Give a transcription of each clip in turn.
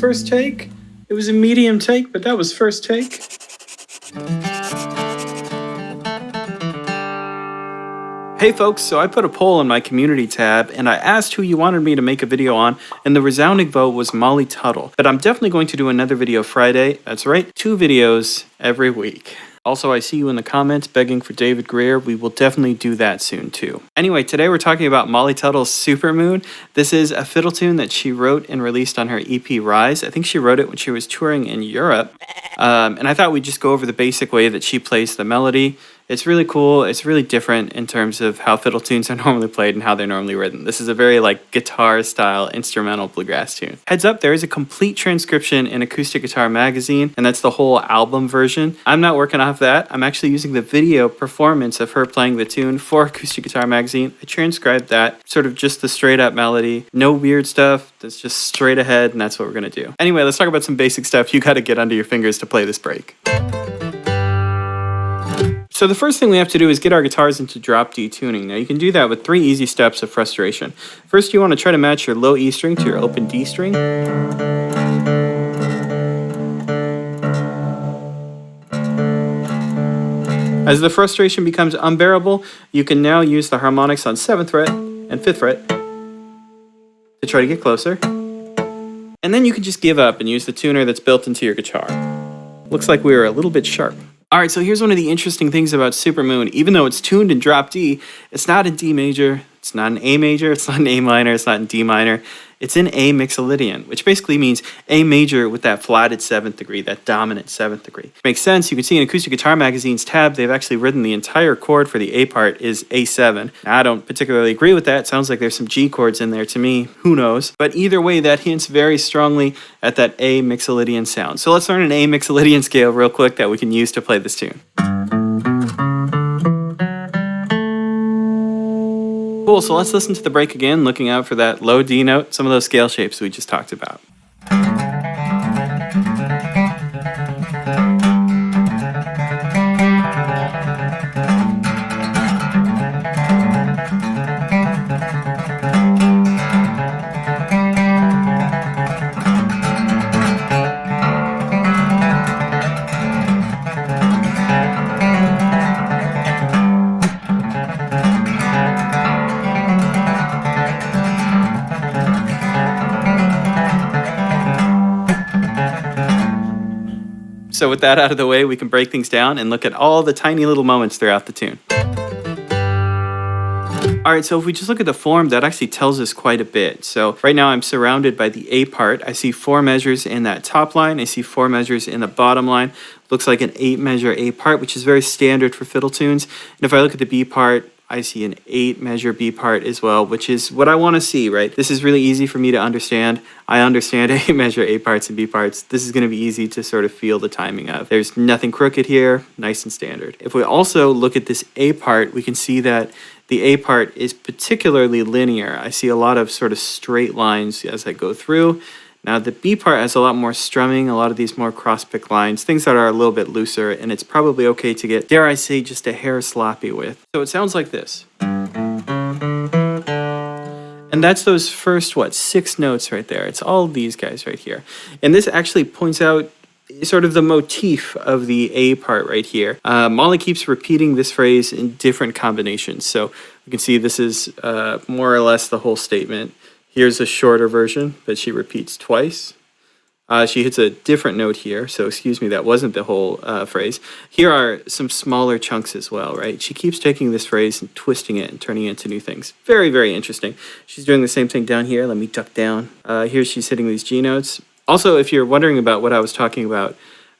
First take. It was a medium take, but that was first take. Hey folks, so I put a poll in my community tab and I asked who you wanted me to make a video on, and the resounding vote was Molly Tuttle. But I'm definitely going to do another video Friday. That's right, 2 videos every week. Also, I see you in the comments begging for David Greer. We will definitely do that soon too. Anyway, today we're talking about Molly Tuttle's Supermoon. This is a fiddle tune that she wrote and released on her EP Rise. I think she wrote it when she was touring in Europe. And I thought we'd just go over the basic way that she plays the melody. It's really cool. It's really different in terms of how fiddle tunes are normally played and how they're normally written. This is a very like guitar style instrumental bluegrass tune. Heads up, there is a complete transcription in Acoustic Guitar Magazine, and that's the whole album version. I'm not working off that. I'm actually using the video performance of her playing the tune for Acoustic Guitar Magazine. I transcribed that, sort of just the straight up melody. No weird stuff. That's just straight ahead, and that's what we're gonna do. Anyway, let's talk about some basic stuff you gotta get under your fingers to play this break. So the first thing we have to do is get our guitars into drop D tuning. Now you can do that with 3 easy steps of frustration. First, you want to try to match your low E string to your open D string. As the frustration becomes unbearable, you can now use the harmonics on 7th fret and 5th fret to try to get closer. And then you can just give up and use the tuner that's built into your guitar. Looks like we were a little bit sharp. Alright, so here's one of the interesting things about Supermoon. Even though it's tuned in drop D, it's not in D major, it's not in A major, it's not in A minor, it's not in D minor. It's in A mixolydian, which basically means A major with that flatted 7th degree, that dominant 7th degree. Makes sense. You can see in Acoustic Guitar Magazine's tab, they've actually written the entire chord for the A part is A7. Now, I don't particularly agree with that. It sounds like there's some G chords in there to me. Who knows? But either way, that hints very strongly at that A mixolydian sound. So let's learn an A mixolydian scale real quick that we can use to play this tune. Cool, so let's listen to the break again, looking out for that low D note, some of those scale shapes we just talked about. So with that out of the way, we can break things down and look at all the tiny little moments throughout the tune. Alright, so if we just look at the form, that actually tells us quite a bit. So right now I'm surrounded by the A part. I see 4 measures in that top line. I see 4 measures in the bottom line. Looks like an 8 measure A part, which is very standard for fiddle tunes. And if I look at the B part, I see an 8 measure B part as well, which is what I want to see, right? This is really easy for me to understand. I understand 8 measure A parts and B parts. This is going to be easy to sort of feel the timing of. There's nothing crooked here, nice and standard. If we also look at this A part, we can see that the A part is particularly linear. I see a lot of sort of straight lines as I go through. Now the B part has a lot more strumming, a lot of these more cross-pick lines, things that are a little bit looser, and it's probably okay to get, dare I say, just a hair sloppy with. So it sounds like this. And that's those first, 6 notes right there. It's all these guys right here. And this actually points out sort of the motif of the A part right here. Molly keeps repeating this phrase in different combinations. So you can see this is more or less the whole statement. Here's a shorter version that she repeats twice. She hits a different note here, so excuse me, that wasn't the whole phrase. Here are some smaller chunks as well, right? She keeps taking this phrase and twisting it and turning it into new things. Very, very interesting. She's doing the same thing down here. Let me duck down. Here she's hitting these G notes. Also, if you're wondering about what I was talking about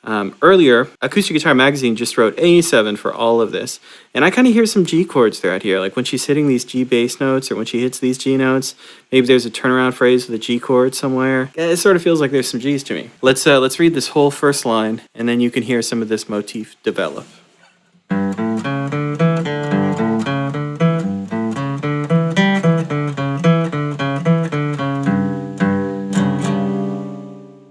Earlier, Acoustic Guitar Magazine just wrote A7 for all of this. And I kind of hear some G chords throughout here. Like when she's hitting these G bass notes or when she hits these G notes, maybe there's a turnaround phrase with a G chord somewhere. It sort of feels like there's some G's to me. Let's read this whole first line, and then you can hear some of this motif develop.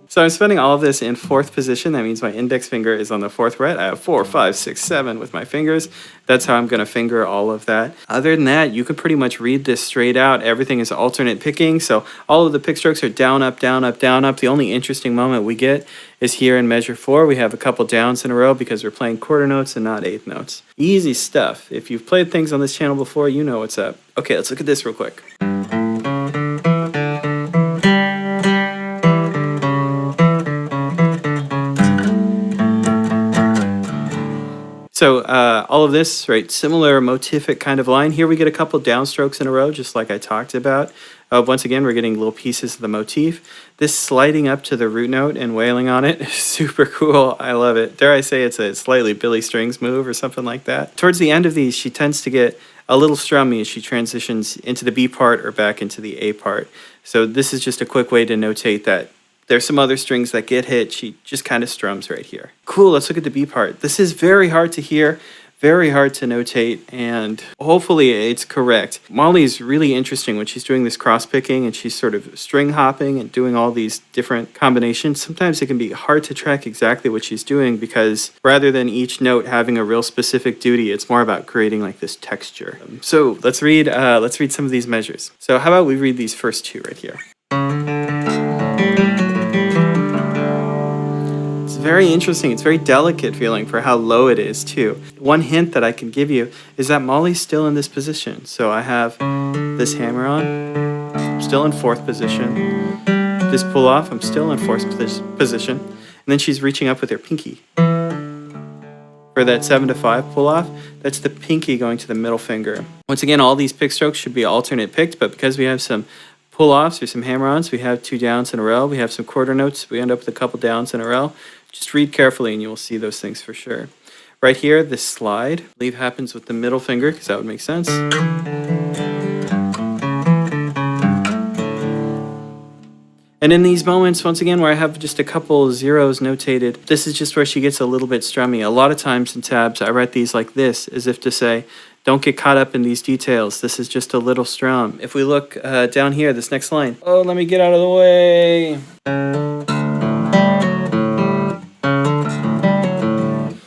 So I'm spending all of this in 4th position. That means my index finger is on the 4th fret. I have 4, 5, 6, 7 with my fingers. That's how I'm going to finger all of that. Other than that, you could pretty much read this straight out. Everything is alternate picking. So all of the pick strokes are down, up, down, up, down, up. The only interesting moment we get is here in measure 4. We have a couple downs in a row because we're playing quarter notes and not eighth notes. Easy stuff. If you've played things on this channel before, you know what's up. Okay, let's look at this real quick. So all of this, right, similar motific kind of line. Here we get a couple downstrokes in a row, just like I talked about. Once again, we're getting little pieces of the motif. This sliding up to the root note and wailing on it is super cool. I love it. Dare I say it's a slightly Billy Strings move or something like that. Towards the end of these, she tends to get a little strummy as she transitions into the B part or back into the A part. So this is just a quick way to notate that there's some other strings that get hit. She just kind of strums right here. Cool, let's look at the B part. This is very hard to hear, very hard to notate, and hopefully it's correct. Molly's really interesting when she's doing this cross-picking and she's sort of string hopping and doing all these different combinations. Sometimes it can be hard to track exactly what she's doing because rather than each note having a real specific duty, it's more about creating like this texture. So let's read some of these measures. So how about we read these first two right here. Very interesting. It's very delicate feeling for how low it is too. One hint that I can give you is that Molly's still in this position. So I have this hammer on, I'm still in 4th position. This pull off, I'm still in 4th position. And then she's reaching up with her pinky. For that 7 to 5 pull off, that's the pinky going to the middle finger. Once again, all these pick strokes should be alternate picked, but because we have some pull-offs or some hammer-ons, we have 2 downs in a row. We have some quarter notes. We end up with a couple downs in a row. Just read carefully and you will see those things for sure. Right here, this slide, I believe happens with the middle finger because that would make sense. And in these moments, once again, where I have just a couple zeros notated, this is just where she gets a little bit strummy. A lot of times in tabs, I write these like this, as if to say, don't get caught up in these details. This is just a little strum. If we look down here, this next line. Oh, let me get out of the way.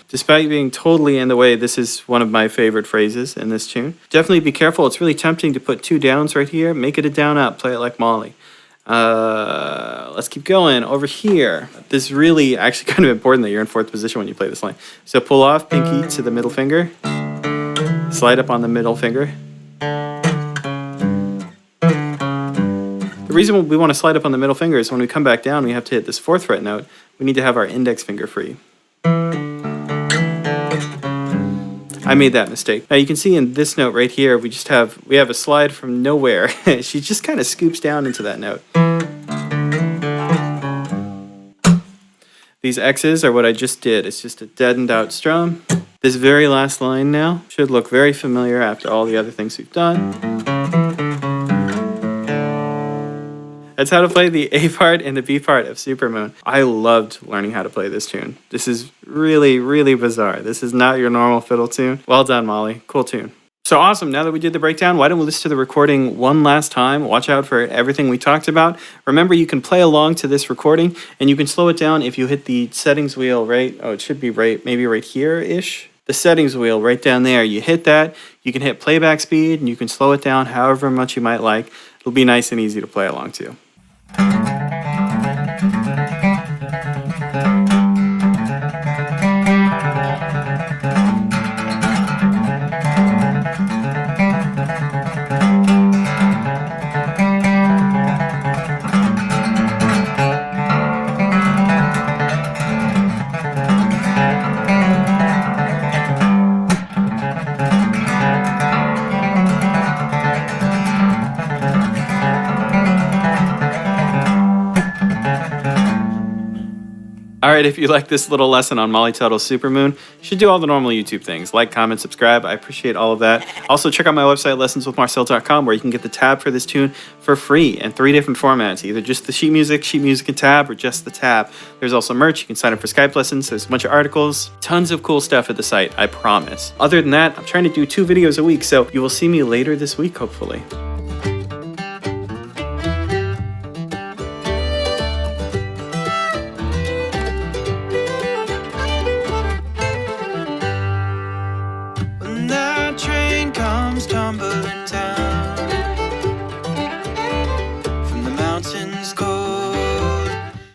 Despite being totally in the way, this is one of my favorite phrases in this tune. Definitely be careful. It's really tempting to put 2 downs right here. Make it a down up. Play it like Molly. Let's keep going. Over here. This is really actually kind of important that you're in 4th position when you play this line. So pull off pinky to the middle finger. Slide up on the middle finger. The reason we want to slide up on the middle finger is when we come back down, we have to hit this 4th fret note. We need to have our index finger free. I made that mistake. Now you can see in this note right here, we have a slide from nowhere. She just kind of scoops down into that note. These X's are what I just did. It's just a deadened out strum. This very last line now should look very familiar after all the other things we've done. That's how to play the A part and the B part of Supermoon. I loved learning how to play this tune. This is really, really bizarre. This is not your normal fiddle tune. Well done, Molly. Cool tune. So awesome. Now that we did the breakdown, why don't we listen to the recording one last time? Watch out for everything we talked about. Remember, you can play along to this recording, and you can slow it down if you hit the settings wheel right. Oh, it should be maybe right here-ish. The settings wheel right down there. You hit that. You can hit playback speed, and you can slow it down however much you might like. It'll be nice and easy to play along to. Alright, if you like this little lesson on Molly Tuttle's Supermoon, you should do all the normal YouTube things. Like, comment, subscribe. I appreciate all of that. Also, check out my website, lessonswithmarcel.com, where you can get the tab for this tune for free in 3 different formats. Either just the sheet music and tab, or just the tab. There's also merch. You can sign up for Skype lessons. There's a bunch of articles. Tons of cool stuff at the site, I promise. Other than that, I'm trying to do 2 videos a week, so you will see me later this week, hopefully.